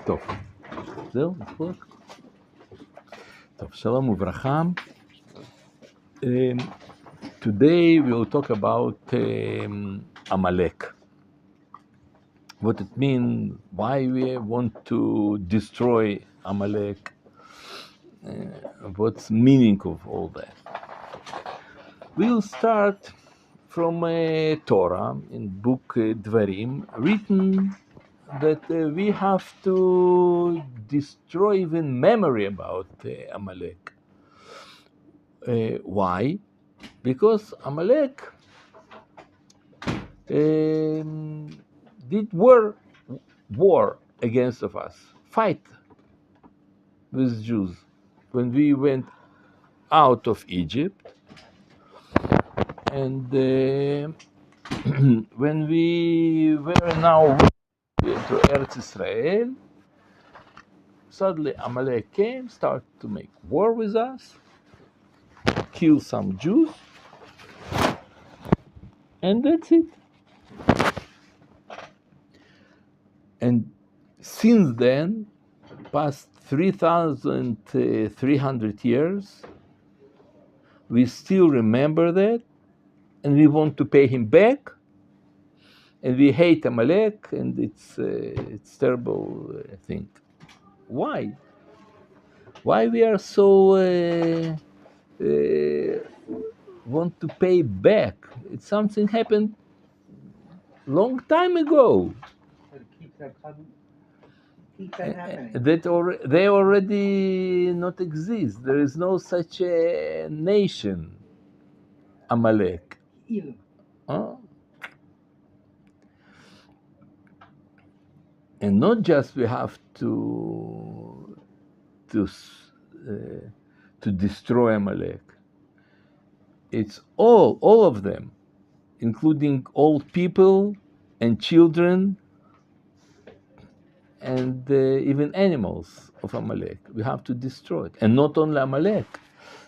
טוב, זהו, נספוק. טוב, שלום וברכה. Today we will talk about Amalek. What it means, why we want to destroy Amalek, what's meaning of all that. We'll start from Torah in book Dvarim, written that we have to destroy even memory about Amalek. Why? Because Amalek did war against of us, fight with Jews. When we went out of Egypt, and when we were now to Eretz Israel, suddenly Amalek came, started to make war with us, kill some Jews, and that's it. And since then, past 3,300 years, we still remember that, and we want to pay him back, and we hate Amalek, and it's terrible thing. Why? Why we are so want to pay back? It's something happened long time ago. They already not exist. There is no such a nation, Amalek. Huh? And not just we have to destroy Amalek. It's all of them, including old people and children and even animals of Amalek. We have to destroy it. And not only Amalek.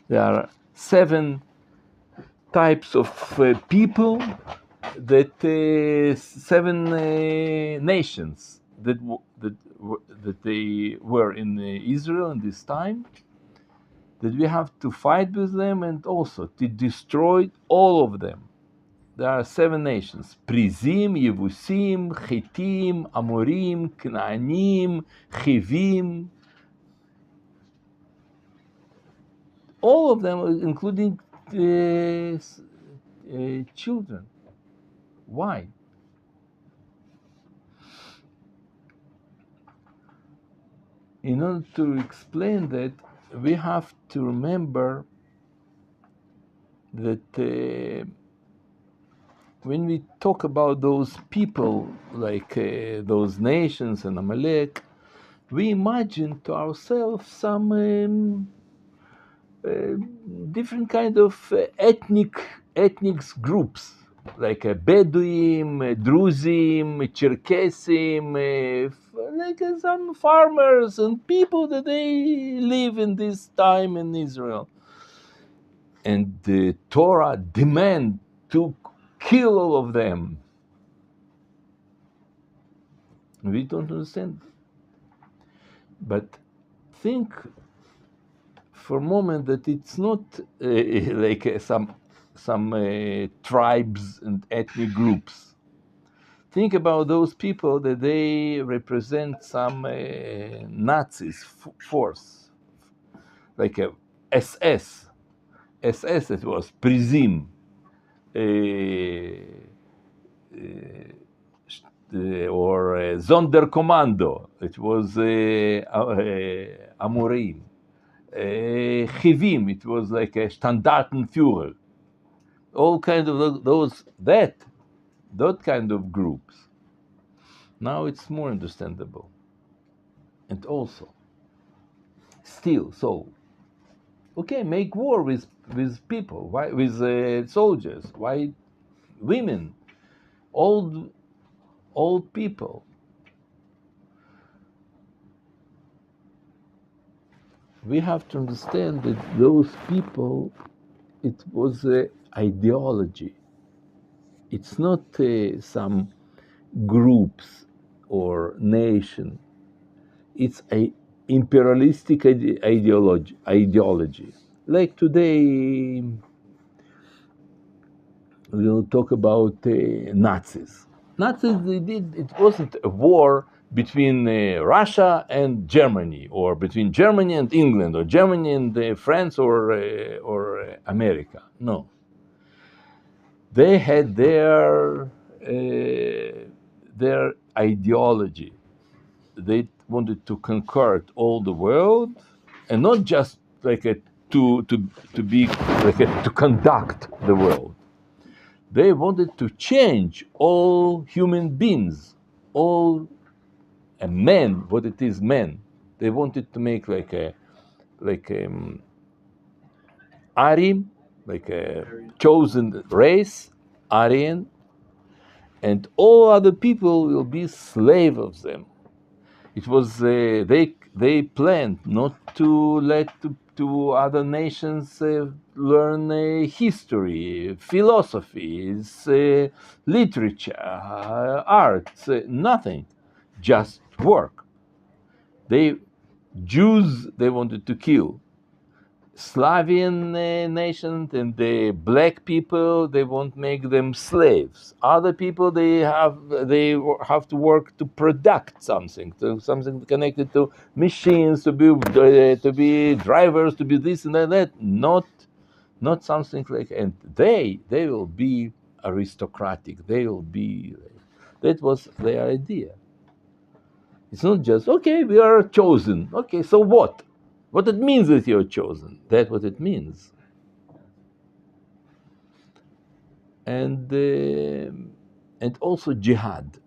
There are 7 types of people, that 7 nations that they were in Israel in this time, that we have to fight with them and also to destroy all of them. There are 7 nations: Prizim, Yevusim, Chitim, Amorim, Knaanim, Chivim. All of them, including children. Why? In order to explain that, we have to remember that when we talk about those people, like those nations and Amalek, we imagine to ourselves some different kind of ethnic groups, like Bedouin, Druzim, Cherkesim, like some farmers and people that they live in this time in Israel. And the Torah demand to kill all of them. We don't understand. But think for a moment that it's not like some tribes and ethnic groups. Think about those people that they represent some Nazis force, like a SS. SS, it was Prizim, or Sonderkommando, it was Amorim. Chivim, it was like a Standartenführer. All kinds of that kind of groups. Now it's more understandable. And also, still, so, okay, make war with people, why, with soldiers, why women, old people. We have to understand that those people, it was an ideology. It's not some groups or nation. it's a imperialistic ideology. Like today, we'll talk about Nazis. Nazis, they did, it wasn't a war between Russia and Germany, or between Germany and England, or Germany and France, or America. No, they had their ideology. They wanted to conquer all the world, and not just like a to be like a, to conduct the world. They wanted to change all human beings, all a man, what it is, men. They wanted to make like Arim, like a chosen race, Aryan, and all other people will be slave of them. It was they planned not to let to other nations learn history, philosophy, literature, arts, nothing, just work. They Jews they wanted to kill. Slavian nations and the black people, they won't make them slaves. Other people, they have to work to product something, to something connected to machines, to be drivers, to be this and that. Not something like. And they will be aristocratic. They will be. That was their idea. It's not just, okay, we are chosen. Okay, so what? What it means that you're chosen. That's what it means. And also jihad.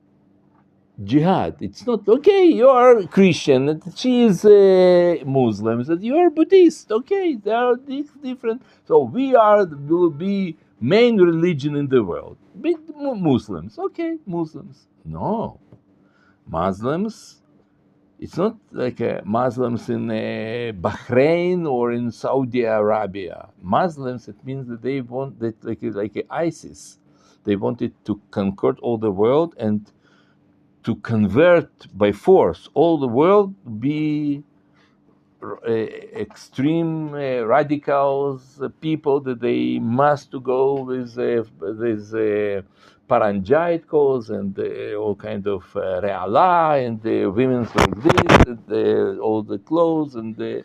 Jihad. It's not, okay, you are Christian, and she is Muslim, that you are Buddhist. Okay, there are different. So will be main religion in the world. Big Muslims. Okay, Muslims. No. Muslims, it's not like Muslims in Bahrain or in Saudi Arabia. Muslims, it means that they want that like ISIS. They wanted to conquer all the world and to convert by force all the world, be extreme radicals, people that they must to go with parangites and all kind of re'ala and the women's like this, and all the clothes and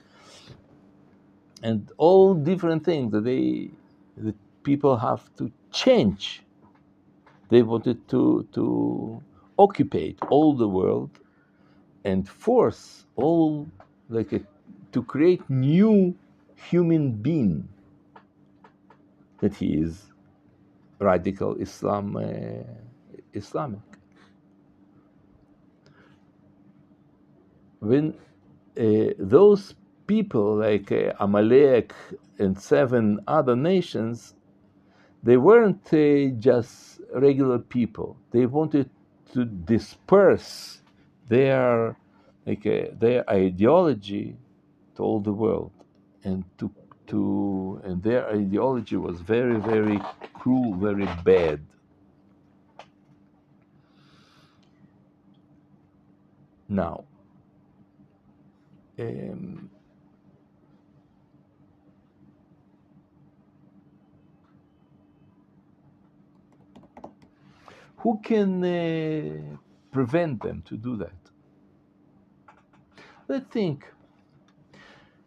all different things that people have to change. They wanted to occupy all the world and force all like a, to create new human being that he is radical Islamic. When those people like Amalek and 7 other nations, they weren't just regular people. They wanted to disperse their their ideology to all the world, and and their ideology was very, very cruel, very bad. Now, um, who can prevent them to do that? Let's think.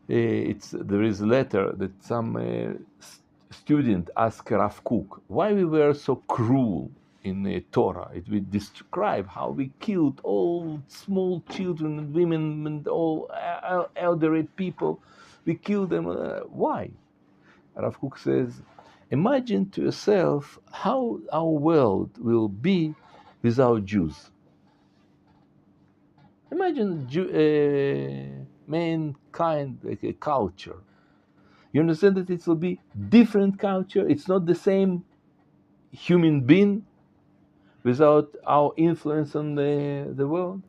There is a letter that some student asked Rav Kook why we were so cruel in Torah. It will describe how we killed all small children and women and all elderly people. We killed them. Why? Rav Kook says, imagine to yourself how our world will be without Jews. Imagine mankind like a culture. You understand that it will be different culture. It's not the same human being without our influence on the world.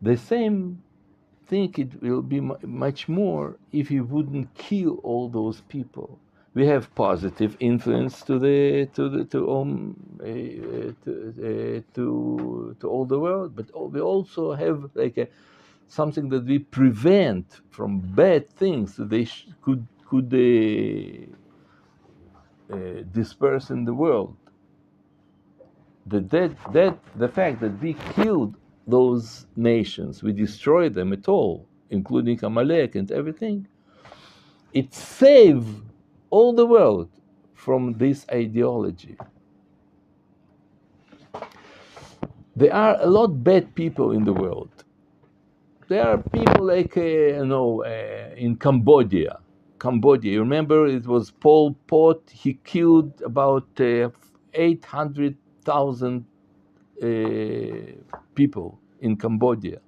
The same thing it will be much more if you wouldn't kill all those people. we have positive influence to all the world, but we also have like something that we prevent from bad things that they could disperse in the world. The fact that we killed those nations, we destroyed them at all, including Amalek and everything, it saved all the world from this ideology. There are a lot of bad people in the world. There are people like, in Cambodia. You remember it was Pol Pot, he killed about 800,000 people in Cambodia.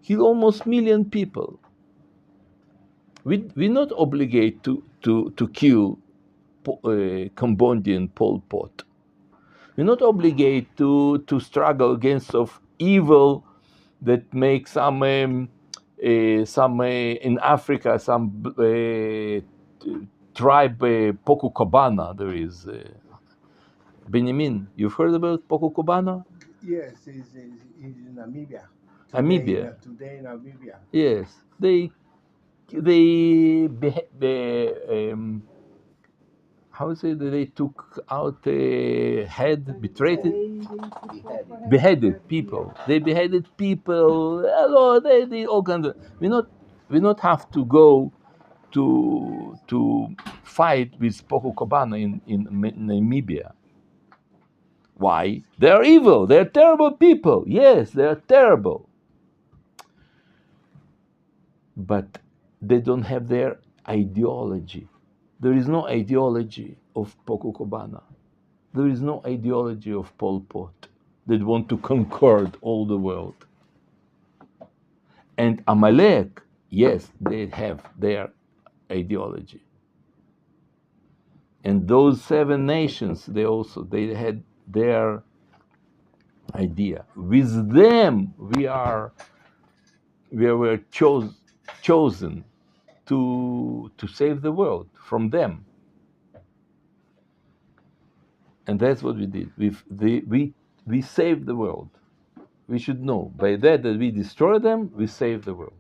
Killed almost million people. We're not obligated to kill Cambodian Pol Pot. We're not obligated to struggle against of evil that makes some in Africa, some tribe, Pococabana, there is. Benjamin, you've heard about Pococabana? Yes, it's in Namibia. Today in Namibia. Yes, how is it that they took out a head, beheaded people. They beheaded people. Hello, they did all kinds of. We not have to go to fight with Pococabana in Namibia. Why? They are evil. They are terrible people. Yes, they are terrible. But they don't have their ideology. There is no ideology of Pococabana. There is no ideology of Pol Pot that want to conquer all the world. And Amalek, yes, they have their ideology. And those 7 nations, they had their idea. With them, we were chosen to save the world from them. And that's what we did. We saved the world. We should know by that we destroy them, we save the world.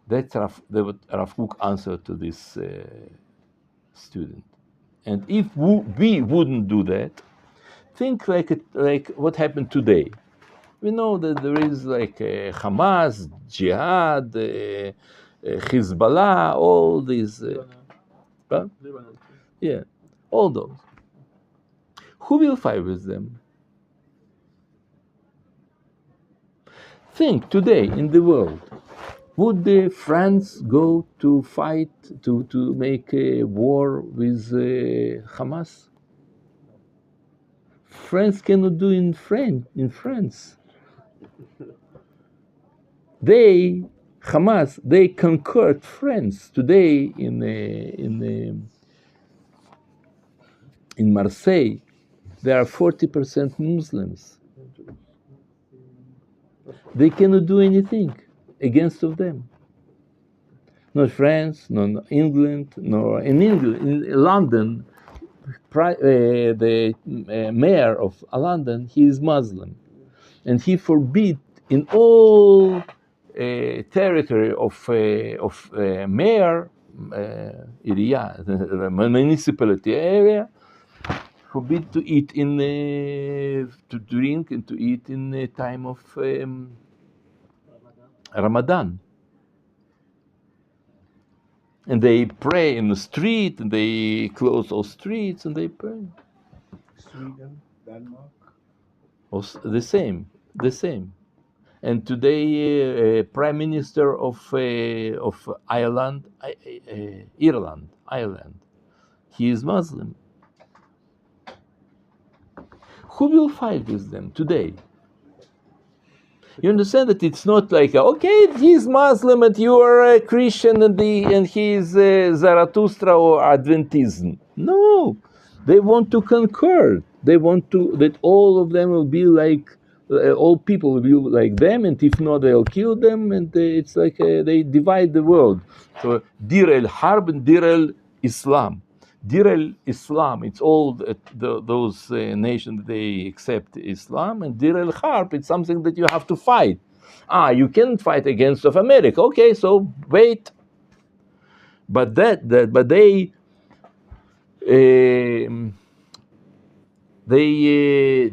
That's Rav Kook answer to this student. And if we wouldn't do that, think like what happened today. We know that there is like Hamas, Jihad, Hezbollah, all these. Yeah, all those. Who will fight with them? Think today in the world, would France go to fight to make a war with Hamas? France cannot do in France. Hamas, they conquered France today in Marseille. There are 40% Muslims. They cannot do anything against of them. Not France, nor England, nor in London. The mayor of London, he is Muslim, and he forbid in all territory of mayor area, the municipality area, forbid to eat to drink and to eat in the time of Ramadan. And they pray in the street, and they close all streets, and they pray. Sweden, Denmark. Also, the same. And today, Prime Minister of Ireland, he is Muslim. Who will fight with them today? You understand that it's not like, okay, he's Muslim and you are a Christian and he is Zarathustra or Adventism. No, they want to conquer. They want that all of them will be like all people will be like them, and if not, they'll kill them, and it's like they divide the world. So Dir el Harb and Dir el Islam. Dir el Islam, it's all those nations, they accept Islam, and Dir el Harb, it's something that you have to fight. You can't fight against of America. Okay, so wait. But but they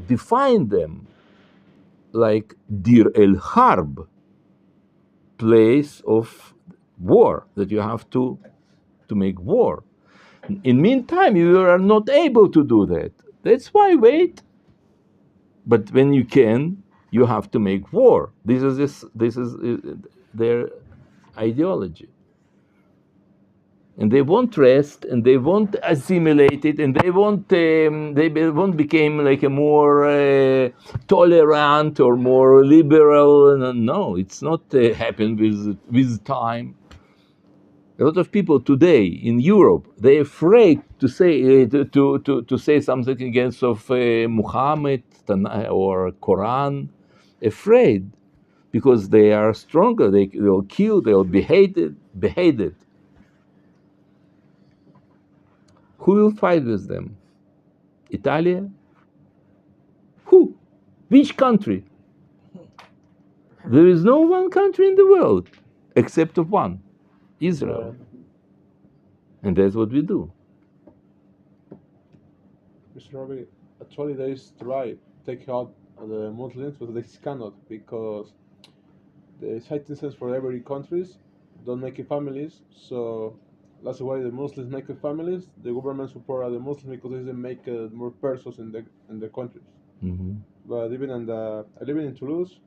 define them like Dir el Harb, place of war, that you have to make war. In meantime, you are not able to do that. That's why wait. But when you can, you have to make war. This is their ideology. And they won't rest, and they won't assimilate it, and they won't become like a more tolerant or more liberal. No, it's not happened with time. A lot of people today in Europe, they're afraid to say to say something against of Muhammad or Quran, afraid, because they are stronger. They'll kill. They'll be beheaded. Who will fight with them? Italia? Who? Which country? There is no one country in the world except of one, Israel. And that's what we do. Mr. Rabbi, actually they try take out the Muslims, but they cannot because the citizens for every countries don't make families. So that's why the Muslims make families. The government support the Muslims because they make more persons in the countries. Mm-hmm. But even I live in Toulouse.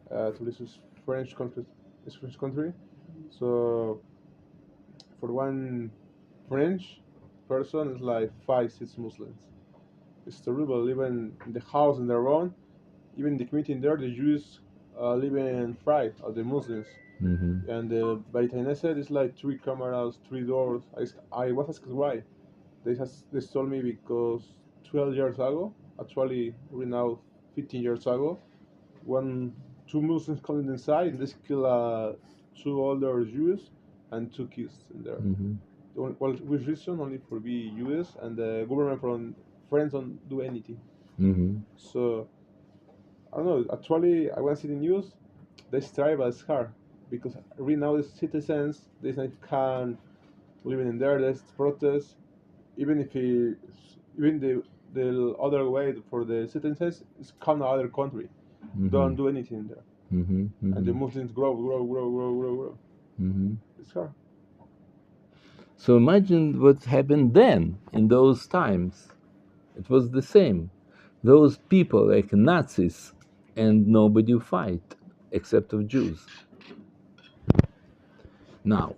Toulouse is French country. It's French country. So for one French person, it's like 5, 6 Muslims. It's terrible. Even in the house in their own, even the community in there, the Jews live in fright of the Muslims. Mm-hmm. And by Knesset, it's like 3 cameras, 3 doors. I was asked why. They told me because 12 years ago, actually right now 15 years ago, when 2 Muslims come inside and they kill 2 older Jews and 2 kids in there. Mm-hmm. Well, with reason only for be US and the government from France don't do anything. Mm-hmm. So I don't know. Actually, I want to see the news. They strive as hard because right now the citizens they can living in there. There's protest. Even if even the other way for the citizens is come to other country. Mm-hmm. Don't do anything there, Mm-hmm. Mm-hmm. and the Muslims grow. Mm-hmm. It's hard. So imagine what happened then in those times. It was the same. Those people like Nazis, and nobody fight except of Jews. Now,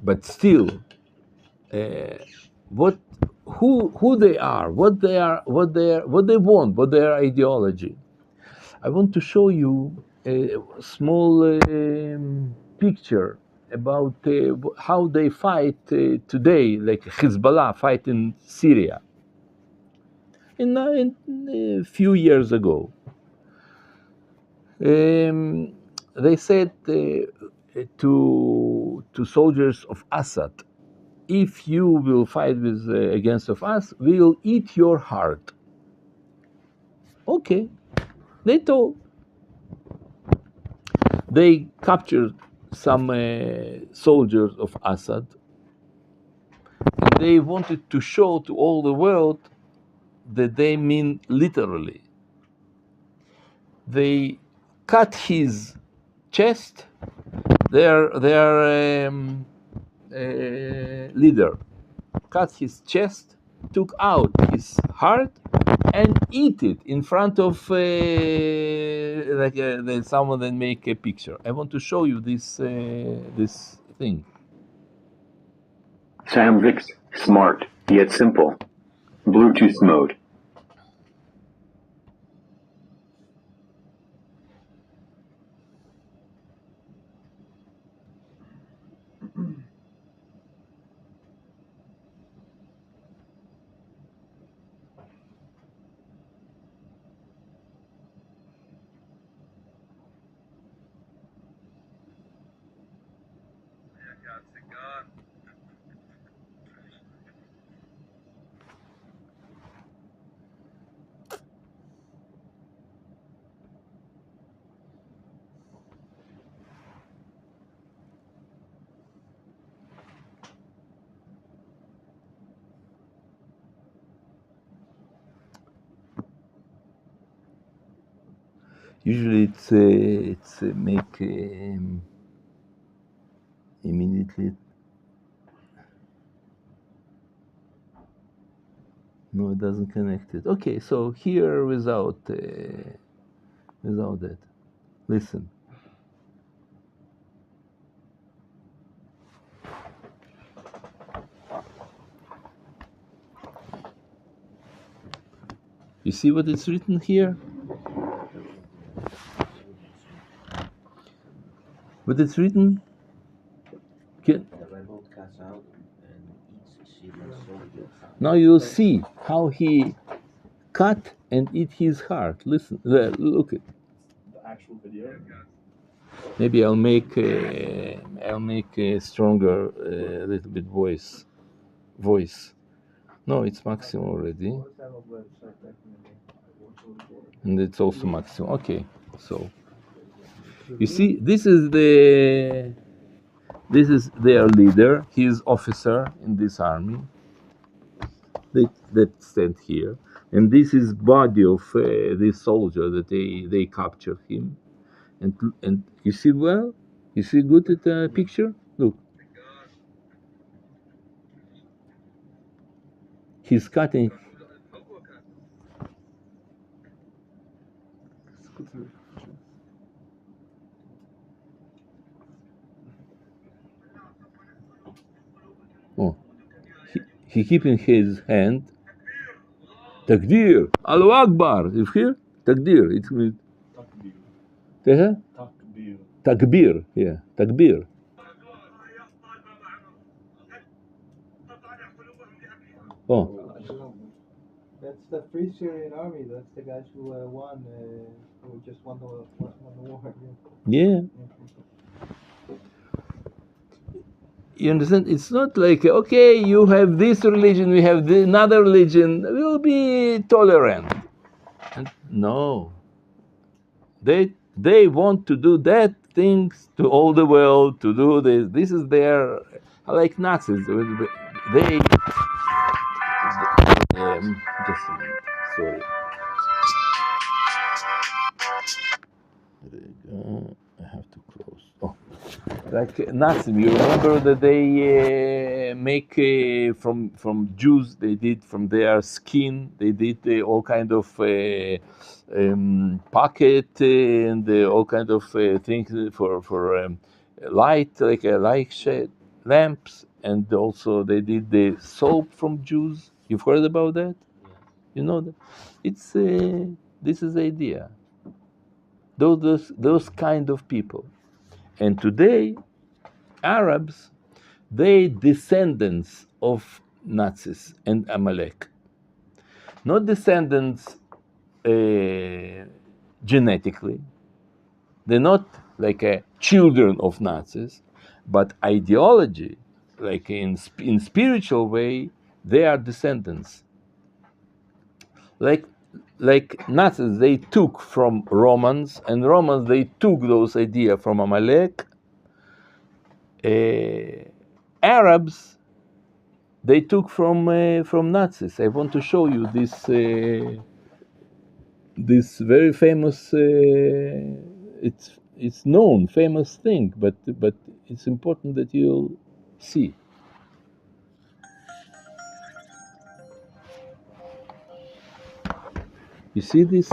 but still, what, who they are, what they want, what their ideology. I want to show you a small picture about how they fight today, like Hezbollah fight in Syria. In a few years ago, they said to soldiers of Assad, if you will fight with against of us, we will eat your heart. Okay, they told. They captured some soldiers of Assad. They wanted to show to all the world that they mean literally. They cut his chest. Their leader cut his chest, took out his heart, and eat it in front of someone that make a picture. I want to show you this thing. Sam Vic's smart yet simple. Bluetooth mode. Usually it's make immediately. No, it doesn't connect it. Okay, so here without that. Listen. You see what it's written here? What it's written? Now you'll see how he cut and eat his heart. Listen, look at The actual video. Maybe I'll make a stronger, little bit voice. No, it's maximum already, and it's also maximum. Okay, so you see, this is their leader. He is officer in this army. That stand here, and this is body of this soldier that they captured him, and you see well, you see good at the picture. Look, he's cutting. Oh, he keeping his hand. Takdir, Allahu Akbar. You hear? Takdir. It means. Takbir. Takbir. Yeah, takbir. Oh. That's the Free Syrian Army. That's the guys who won, who just won the war. Yeah. You understand? It's not like, okay, you have this religion, we have another religion, we'll be tolerant. And no. They want to do that things to all the world, to do this. This is their, like Nazis. They just a minute, sorry. There you go. I have to close. Oh, like Nazis. You remember that they make from Jews. They did from their skin. They did all kind of pocket and all kind of things for light, like light shade lamps, and also they did the soap from Jews. You've heard about that? You know that? It's this is the idea. Those kind of people. And today, Arabs, they descendants of Nazis and Amalek. Not descendants genetically. They're not like children of Nazis, but ideology, like in spiritual way, they are descendants. Like Nazis, they took from Romans, and Romans, they took those ideas from Amalek. Arabs, they took from Nazis. I want to show you this this very famous. It's known, famous thing, but it's important that you'll see. You see this?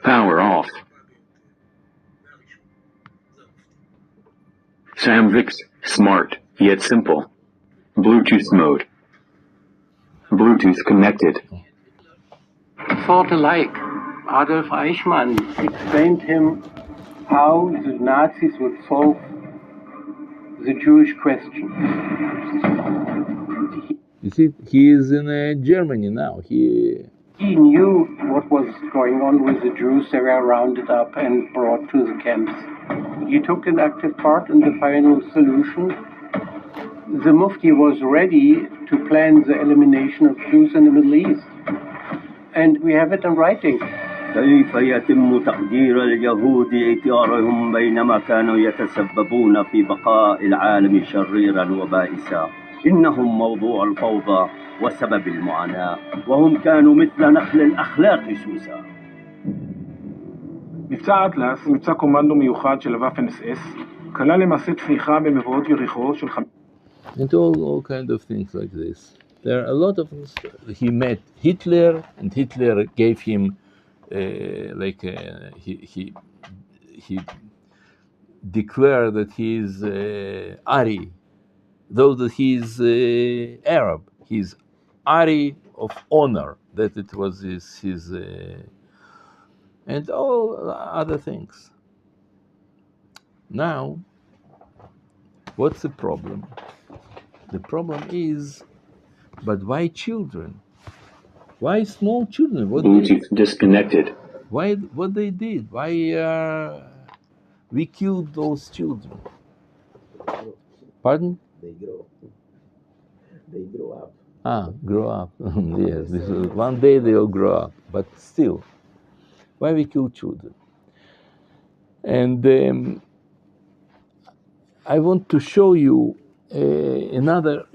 Power off. Sam Vic's smart, yet simple. Bluetooth mode. Bluetooth connected. Thought alike. Adolf Eichmann explained him how the Nazis would solve the Jewish question. You see, he is in Germany now. He knew what was going on with the Jews. They were rounded up and brought to the camps. He took an active part in the final solution. The Mufti was ready to plan the elimination of Jews in the Middle East. And we have it in writing. كيف يتم تقدير اليهود إثارهم بينما كانوا يتسببون في بقاء العالم شريرا وبائسا؟ إنهم موضوع الفوضى وسبب المعاناة، وهم كانوا مثل نخل الأخلاق سوسا. מבצע אטלס, מבצע קומנדו מיוחד של הוואפן אס-אס, כלל למעשה תמיכה במבואות יריחו של and all kind of things like this. There are a lot of he met Hitler, and Hitler gave him he declared that he is Ari, though that he is Arab. He's Ari of honor. That it was his and all other things. Now, what's the problem? The problem is, but why children? Why small children? Bluetooth disconnected. Why what they did? Why we killed those children? Pardon? They grow up. Grow up. Yes, one day they'll grow up. But still, why we kill children? And I want to show you another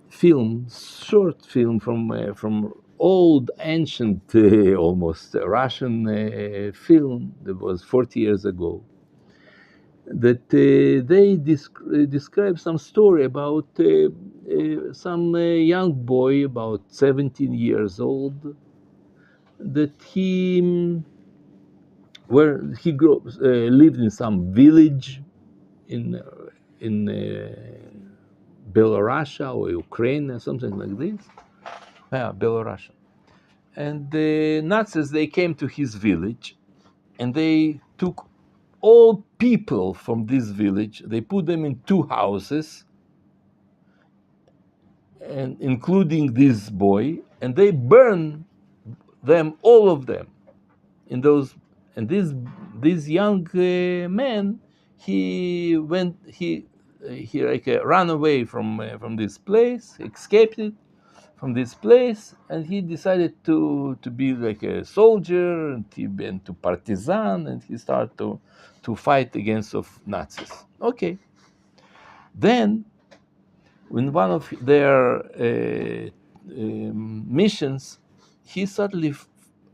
film, short film from old, ancient, almost Russian film that was 40 years ago. That they describe some story about some young boy, about 17 years old, that he lived in some village in Belarus or Ukraine or something like this. Yeah, Belarus. And the Nazis, they came to his village and they took all people from this village, they put them in 2 houses, and including this boy, and they burned them, all of them, in those. And this young man, he ran away from this place, escaped it from this place, and he decided to be like a soldier, and he went to partisan, and he started to fight against of Nazis. Okay. Then, in one of their missions, he suddenly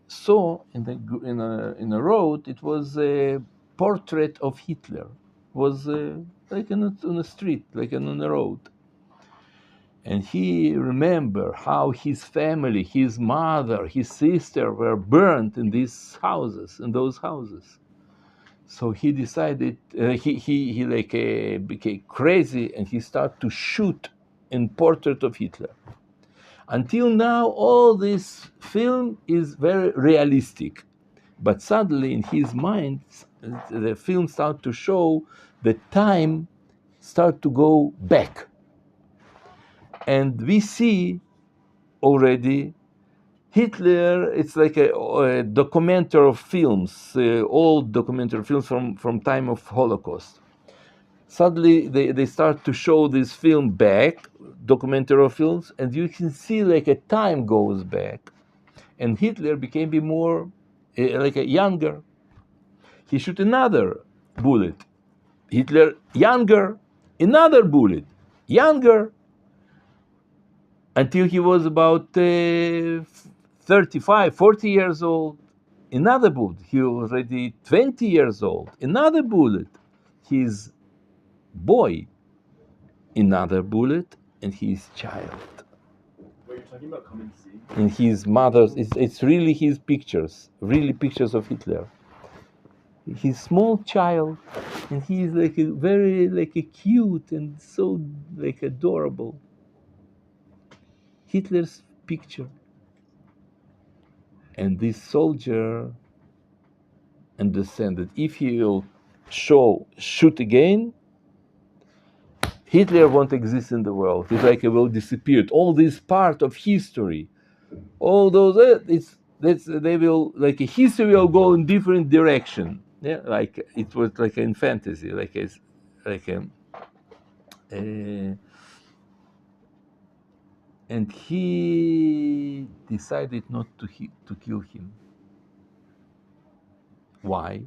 saw in a road, it was a portrait of Hitler. It was like on a street, like on a road. And he remembered how his family, his mother, his sister were burnt in these houses, in those houses. So he decided, he became crazy, and he started to shoot in portrait of Hitler. Until now, all this film is very realistic. But suddenly in his mind, the film started to show the time start to go back. And we see already Hitler, it's like a documentary of films, old documentary films from time of Holocaust. Suddenly they start to show this film back, documentary films, and you can see like a time goes back. And Hitler became more like a younger. He shoot another bullet. Hitler younger, another bullet, younger, until he was about 35, 40 years old. Another bullet. He was already 20 years old. Another bullet. His boy. Another bullet, and his child. What you're talking about, come and see. And his mother's. It's really his pictures. Really pictures of Hitler. His small child, and he's like a very like a cute and so like adorable. Hitler's picture. And this soldier understand that if he will shoot again, Hitler won't exist in the world. It's like he will disappear. All this part of history, all those, they will, like, a history will go in different direction. Yeah, like it was like in fantasy, like and he decided not to kill him. Why?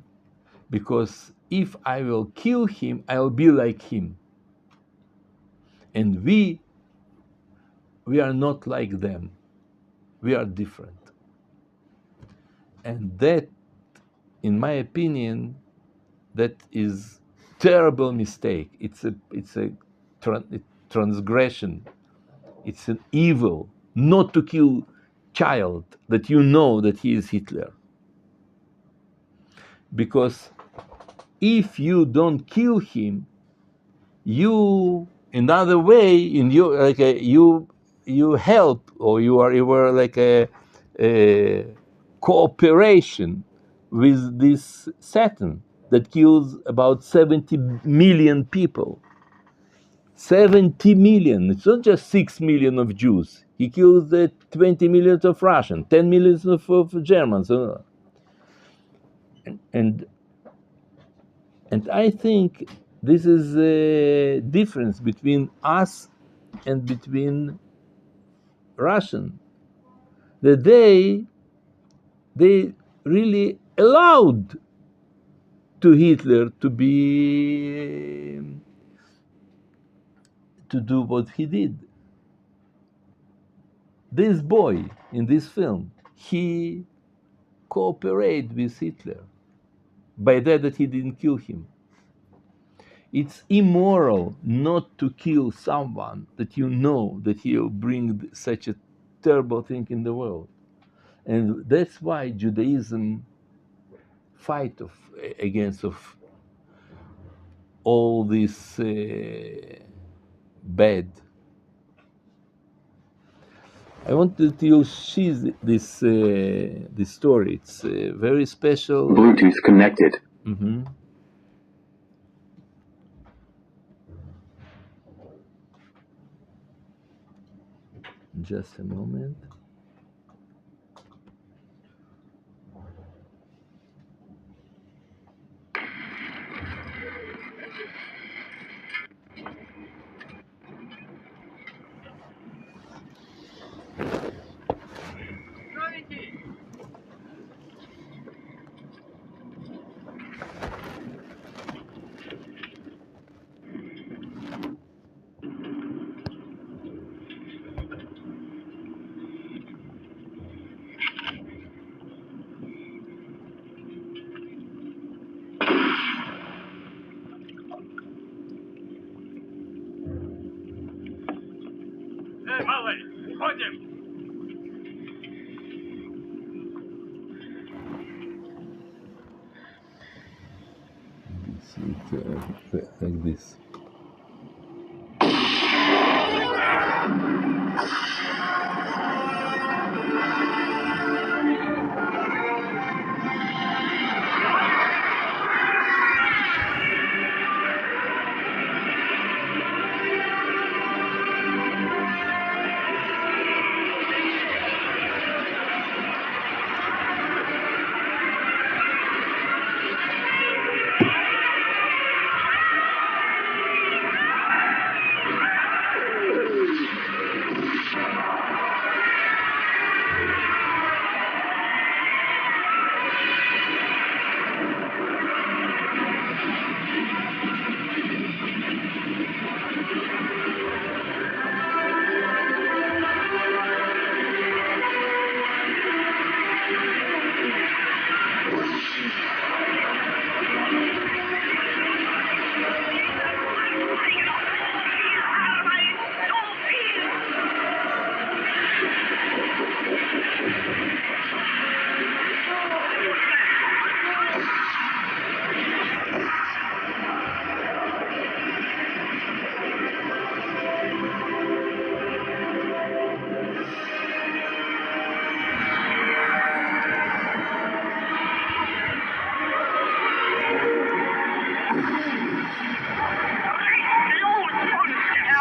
Because if I will kill him, I'll be like him. And we are not like them. We are different. And that, in my opinion, that is terrible mistake. It's a transgression. It's an evil not to kill child that you know that he is Hitler. Because if you don't kill him, you, another way, in you, like you help, or you were like a cooperation with this Satan that kills about 70 million people. 70 million. It's not just 6 million of Jews. He kills the 20 million of Russians, 10 million of Germans. And I think this is a difference between us and between Russian. That they really allowed to Hitler to do what he did. This boy in this film, he cooperated with Hitler by that he didn't kill him. It's immoral not to kill someone that you know that he'll bring such a terrible thing in the world. And that's why Judaism fight against all this bad. I wanted to see this story. It's very special. Bluetooth connected. Mm-hmm. Just a moment. It's like this.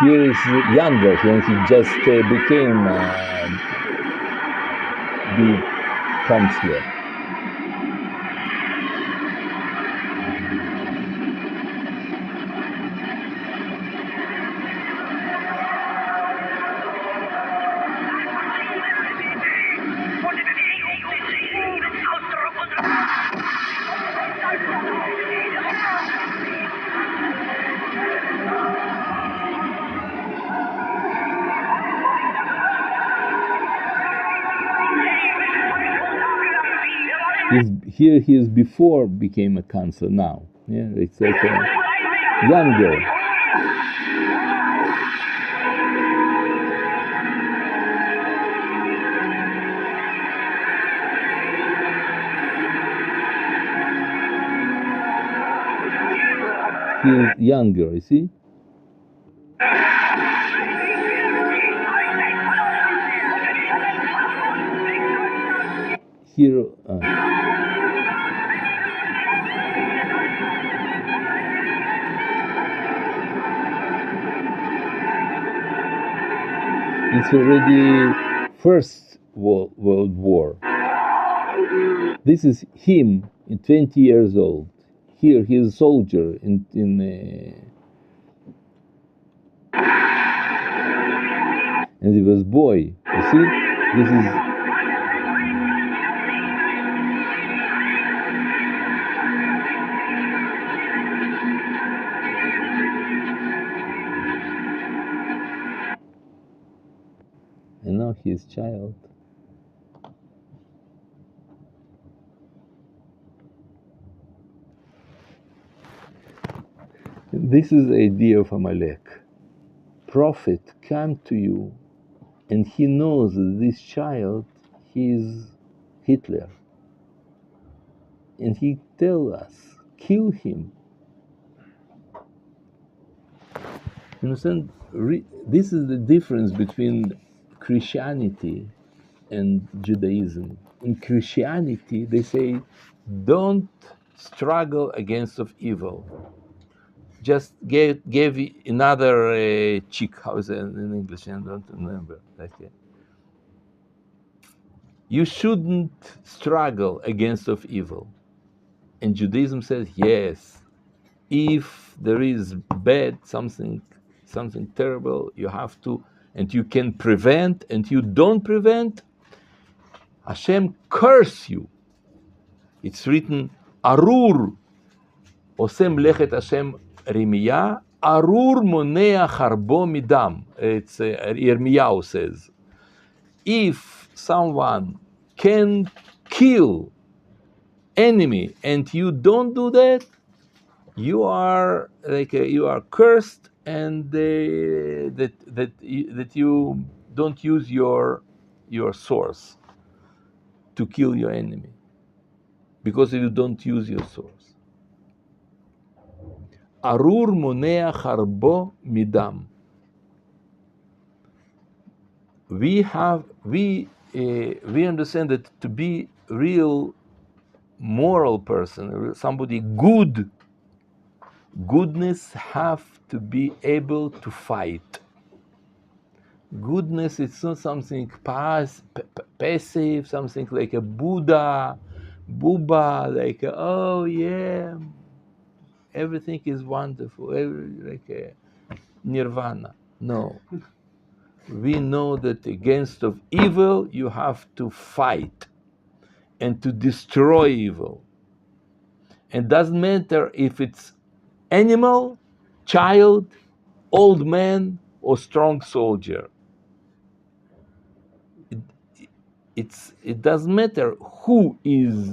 Here is younger when he just became comes here. He is before became a counselor now. Yeah, it's like a younger. He is younger, you see? Here, it's already First World War. This is him in 20 years old. Here he is a soldier in and he was boy. You see, this is and now he is child. This is the idea of Amalek. Prophet come to you, and he knows that this child, he is Hitler, and he tell us, kill him. You understand? This is the difference between Christianity and Judaism. In Christianity, they say, don't struggle against of evil. Just gave another cheek. How is it in English? I don't remember. Okay. You shouldn't struggle against of evil. And Judaism says, yes, if there is bad, something terrible, you have to, and you can prevent, and you don't prevent, Hashem curse you. It's written, Arur, Osem lechet Hashem rimiyah, Arur monea harbo midam. It's Yirmiyahu says, if someone can kill enemy and you don't do that, you are cursed, and that you don't use your source to kill your enemy, because you don't use your source. Arur monea harbo midam. We understand that to be real moral person, somebody good, goodness have to be able to fight. Goodness is not something passive, something like a Buddha, like oh yeah, everything is wonderful, like a nirvana. No. We know that against of evil you have to fight and to destroy evil. And doesn't matter if it's animal, child, old man, or strong soldier. It doesn't matter who is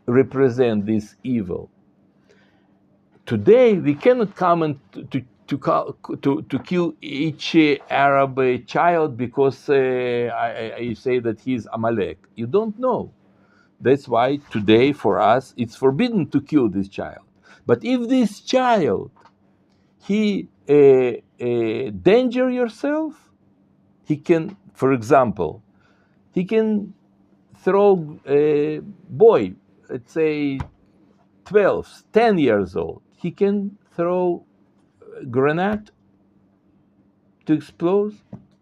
represent this evil. Today we cannot come and to kill each Arab child because I say that he's Amalek. You don't know. That's why today for us it's forbidden to kill this child. But if this child, he danger yourself, he can, for example, he can throw a boy, let's say 12, 10 years old, he can throw a grenade to explode.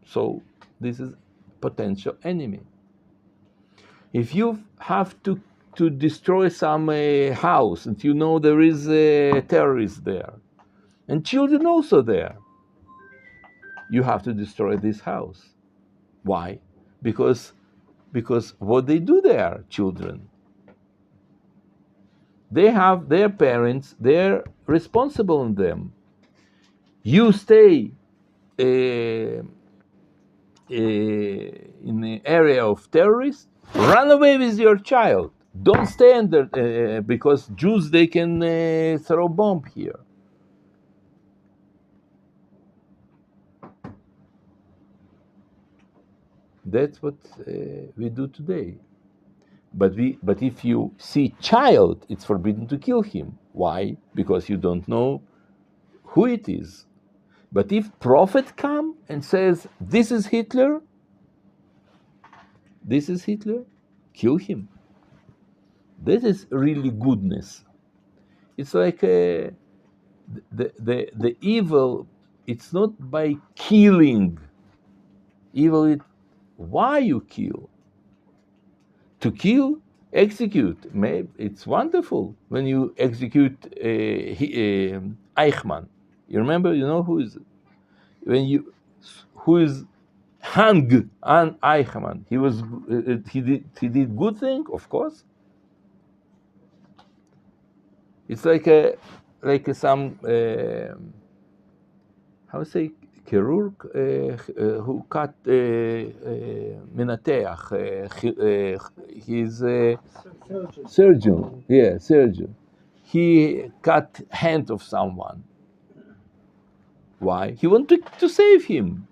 So this is potential enemy. If you have to destroy some house and you know there is a terrorist there, and children also there, you have to destroy this house. Why? Because what they do there, children, they have their parents, they're responsible on them. You stay in the area of terrorists, run away with your child. Don't stay under, because Jews, they can throw bomb here. That's what we do today. But if you see child, it's forbidden to kill him. Why? Because you don't know who it is. But if prophet come and says, this is Hitler, kill him. This is really goodness. It's like the evil, it's not by killing. Evil is why you kill. To kill, execute. Maybe it's wonderful when you execute Eichmann. You remember, you know who is hung on Eichmann. He did good thing, of course. It's like some how to say chirurg who cut menateach. He's a surgeon. Yeah, surgeon. He cut hand of someone. Why? He wanted to save him.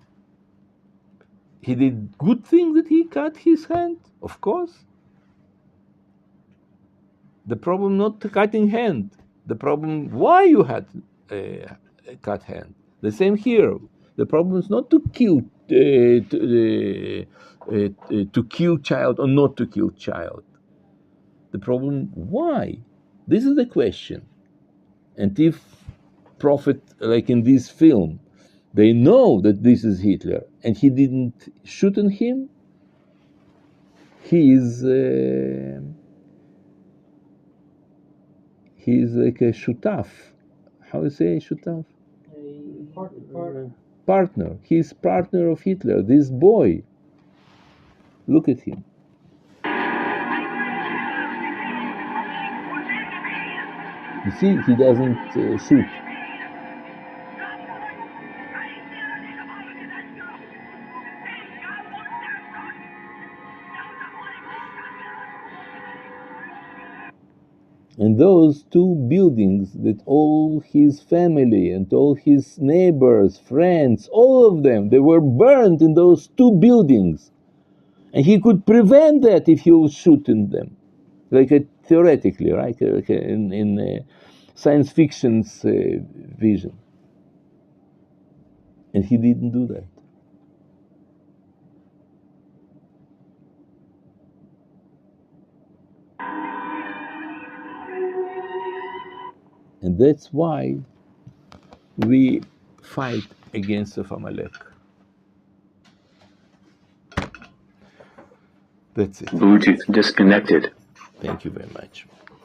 He did good thing that he cut his hand, of course. The problem not cutting hand. The problem why you had cut hand. The same here. The problem is not to kill to kill child or not to kill child. The problem why. This is the question. And if prophet, like in this film, they know that this is Hitler and he didn't shoot on him, he is like a shutaf. How do you say shutaf? Partner. He's partner of Hitler. This boy. Look at him. You see, he doesn't shoot. And those two buildings that all his family and all his neighbors, friends, all of them, they were burned in those two buildings. And he could prevent that if he was shooting them. Like theoretically, right? Like in science fiction's vision. And he didn't do that. And that's why we fight against of Amalek. That's it. Bluetooth disconnected. Thank you very much.